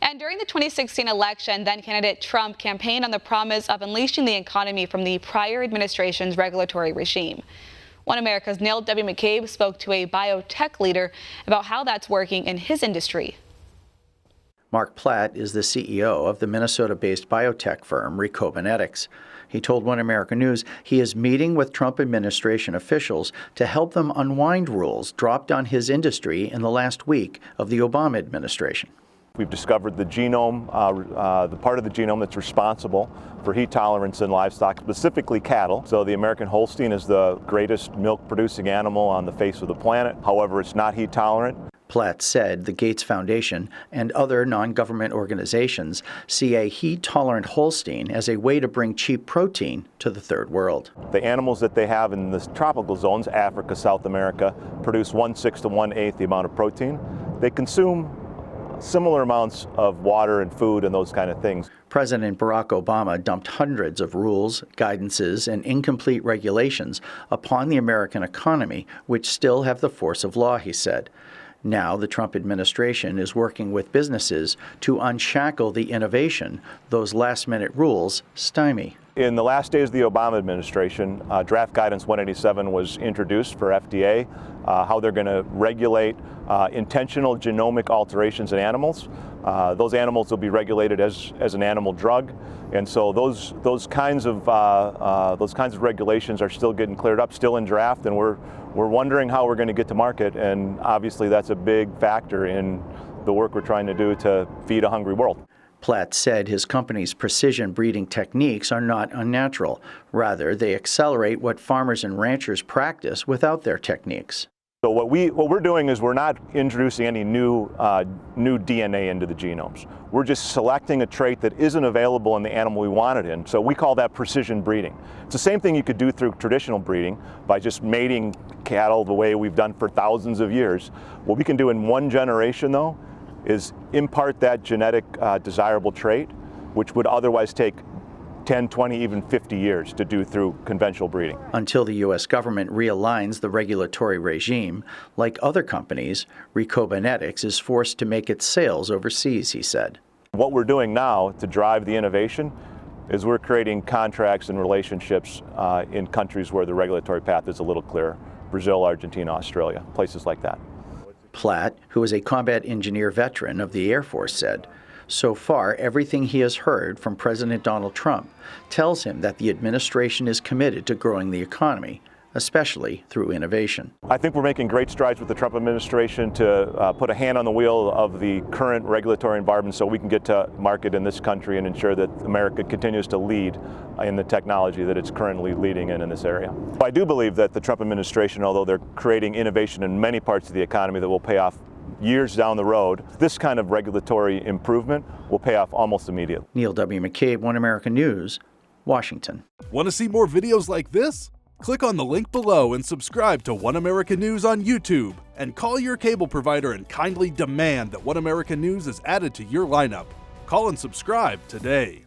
And during the 2016 election, then-candidate Trump campaigned on the promise of unleashing the economy from the prior administration's regulatory regime. One America's Neil W. McCabe spoke to a biotech leader about how that's working in his industry. Mark Platt is the CEO of the Minnesota-based biotech firm McCabe. He told One America News he is meeting with Trump administration officials to help them unwind rules dropped on his industry in the last week of the Obama administration. We've discovered the genome, the part of the genome that's responsible for heat tolerance in livestock, specifically cattle. So the American Holstein is the greatest milk-producing animal on the face of the planet. However, it's not heat tolerant. Platt said the Gates Foundation and other non-government organizations see a heat-tolerant Holstein as a way to bring cheap protein to the third world. The animals that they have in the tropical zones, Africa, South America, produce 1/6 to 1/8 the amount of protein. They consume similar amounts of water and food and those kind of things. President Barack Obama dumped hundreds of rules, guidances, and incomplete regulations upon the American economy, which still have the force of law, he said. Now the Trump administration is working with businesses to unshackle the innovation those last-minute rules stymie. In the last days of the Obama administration, Draft Guidance 187 was introduced for FDA, how they're going to regulate intentional genomic alterations in animals. Those animals will be regulated as an animal drug, and so those kinds of regulations are still getting cleared up, still in draft, and we're wondering how we're going to get to market. And obviously, that's a big factor in the work we're trying to do to feed a hungry world. Platt said his company's precision breeding techniques are not unnatural. Rather, they accelerate what farmers and ranchers practice without their techniques. So what we're doing is we're not introducing any new DNA into the genomes. We're just selecting a trait that isn't available in the animal we want it in. So we call that precision breeding. It's the same thing you could do through traditional breeding by just mating cattle the way we've done for thousands of years. What we can do in one generation, though, is impart that genetic desirable trait, which would otherwise take 10, 20, even 50 years to do through conventional breeding. Until the U.S. government realigns the regulatory regime, like other companies, McCabe is forced to make its sales overseas, he said. What we're doing now to drive the innovation is we're creating contracts and relationships in countries where the regulatory path is a little clearer. Brazil, Argentina, Australia, places like that. Platt, who is a combat engineer veteran of the Air Force, said, so far, everything he has heard from President Donald Trump tells him that the administration is committed to growing the economy, especially through innovation. I think we're making great strides with the Trump administration to put a hand on the wheel of the current regulatory environment so we can get to market in this country and ensure that America continues to lead in the technology that it's currently leading in this area. I do believe that the Trump administration, although they're creating innovation in many parts of the economy that will pay off years down the road, this kind of regulatory improvement will pay off almost immediately. Neil W. McCabe, One America News, Washington. Want to see more videos like this? Click on the link below and subscribe to One America News on YouTube, and call your cable provider and kindly demand that One America News is added to your lineup. Call and subscribe today.